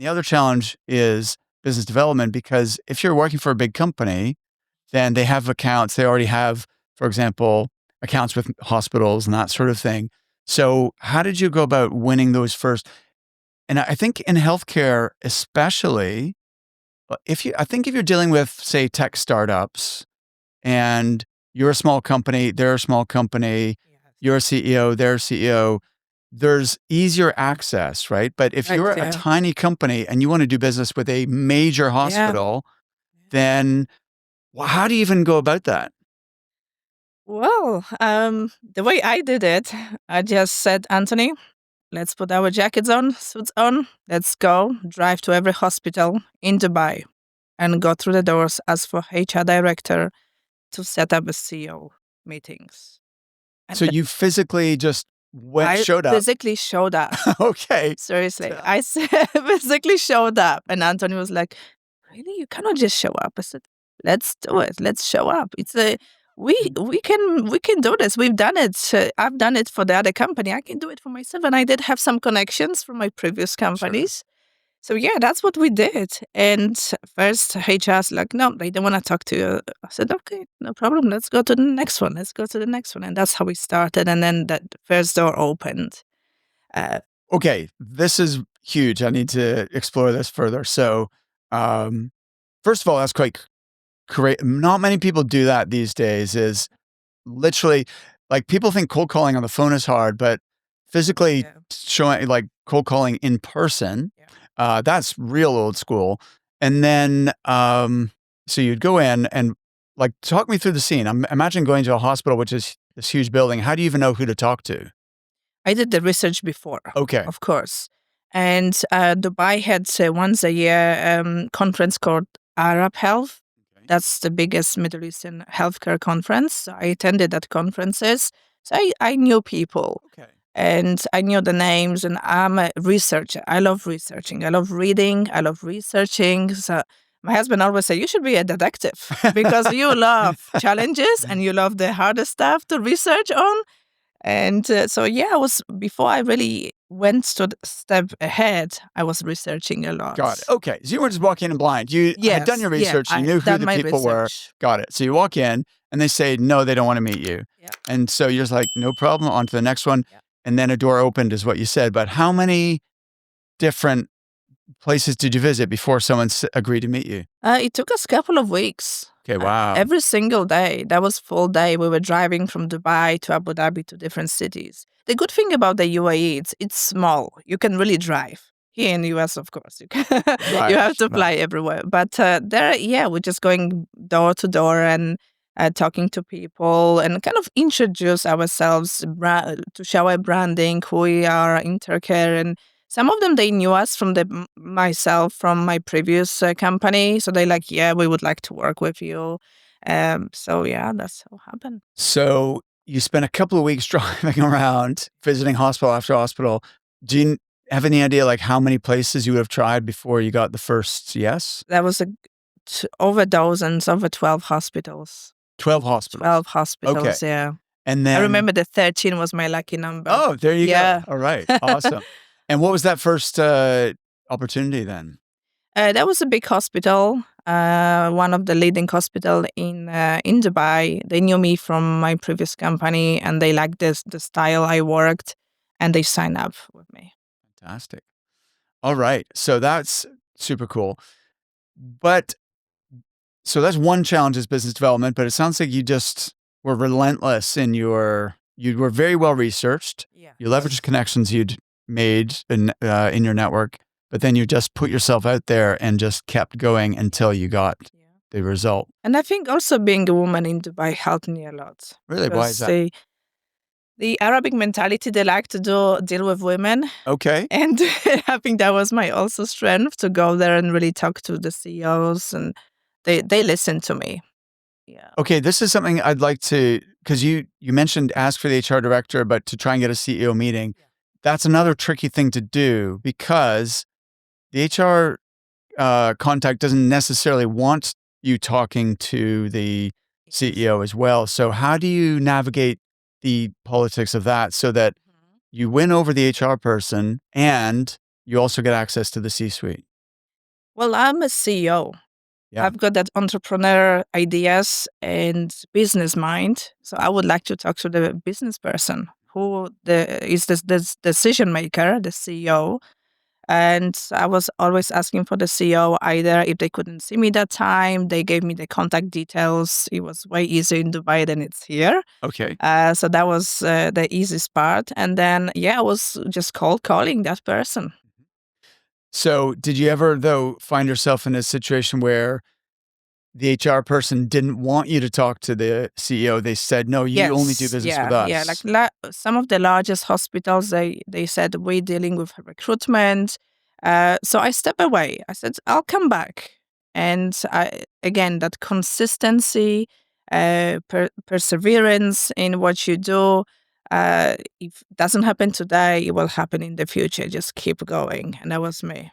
The other challenge is business development because if you're working for a big company, then they have accounts. They already have, for example, accounts with hospitals and that sort of thing. So, how did you go about winning those first? And I think in healthcare, especially, I think if you're dealing with, say, tech startups and you're a small company, they're a small company, Yes. you're a CEO, they're a CEO, there's easier access, right? But if Right. you're a Yeah. tiny company and you want to do business with a major Yeah. hospital, then how do you even go about that? Well, the way I did it, I just said, Anthony, let's put our jackets on, suits on, let's go, drive to every hospital in Dubai and go through the doors, ask for HR director to set up a CEO meetings. So And you physically just I showed up. physically showed up. Okay. Seriously, T- physically showed up. And Anthony was like, really? You cannot just show up. I said, let's do it. Let's show up. It's a we can do this. We've done it. I've done it for the other company. I can do it for myself. And I did have some connections from my previous Sure. companies. So yeah, that's what we did. And first HR's like, no, they don't want to talk to you. I said, okay, no problem. Let's go to the next one. Let's go to the next one. And that's how we started. And then that first door opened. Uh, Okay. This is huge. I need to explore this further. So, um, first of all, that's quite great. Not many people do that these days. Is literally like people think cold calling on the phone is hard, but physically yeah, showing like cold calling in person, yeah. that's real old school. And then, so you'd go in and like talk me through the scene. Imagine going to a hospital, which is this huge building. How do you even know who to talk to? I did the research before, Okay. of course. And Dubai had once a year conference called Arab Health. Okay. That's the biggest Middle Eastern healthcare conference. So I attended that conferences. So I knew people Okay. and I knew the names. And I'm a researcher. I love researching. I love reading. I love researching. So my husband always said, you should be a detective because you love challenges and you love the hardest stuff to research on. And so, yeah, I was before I really went to the step ahead, I was researching a lot. Got it. Okay. So you weren't just walking in blind. You had done Yes, your yeah, research. You I knew who done the my people were. research. Got it. So you walk in and they say, no, they don't want to meet you. Yeah, And so you're just like, no problem. On to the next one. yeah. And then a door opened, is what you said. But how many different places did you visit before someone agreed to meet you? It took us a couple of weeks. Okay. Wow. Every single day, that was full day. We were driving from Dubai to Abu Dhabi to different cities. The good thing about the UAE, it's small. You can really drive. Here in the US, of course, you can, you Right. have to Right. fly everywhere. But there, yeah, we're just going door to door and talking to people and kind of introduce ourselves to show our branding, who we are, Intercare, and some of them they knew us from myself from my previous company, so they like, yeah, we would like to work with you. So yeah, that's how it happened. So you spent a couple of weeks driving around, visiting hospital after hospital. Do you have any idea like how many places you would have tried before you got the first yes? That was over dozens, over 12 hospitals. 12 hospitals. 12 hospitals, Okay. yeah. And I then remember the 13 was my lucky number. oh, there you go. Yeah. All right. Awesome. And what was that first, opportunity then? That was a big hospital, one of the leading hospital in Dubai. They knew me from my previous company, and they liked the style I worked, and they signed up with me. Fantastic. All right. So that's super cool. But so that's one challenge is business development, but it sounds like you just were relentless in you were very well researched. Yeah. You leveraged connections you'd made in your network, but then you just put yourself out there and just kept going until you got Yeah. the result. And I think also being a woman in Dubai helped me a lot Really? Why is because that? the Arabic mentality they like to deal with women, Okay. and I think that was my also strength to go there and really talk to the CEOs, and they listen to me. Yeah. Okay, this is something I'd like to because you mentioned ask for the HR director, but to try and get a CEO meeting, that's another tricky thing to do because the HR contact doesn't necessarily want you talking to the CEO as well. So how do you navigate the politics of that so that Mhm. you win over the HR person and you also get access to the C-suite? Well, I'm a CEO. Yeah. I've got that entrepreneur ideas and business mind. So I would like to talk to the business person who is this decision maker, the CEO. And I was always asking for the CEO either if they couldn't see me that time, they gave me the contact details. It was way easier in Dubai than it's here. Okay. So that was the easiest part. And then, yeah, I was just cold calling that person. So, did you ever, though, find yourself in a situation where the HR person didn't want you to talk to the CEO? They said, "No, you only do Yes, business with yeah. Like us." some of the largest hospitals, they said we're dealing with recruitment. So I step away. I said I'll come back, and again that consistency, perseverance in what you do. If it doesn't happen today, it will happen in the future. Just keep going, and that was me.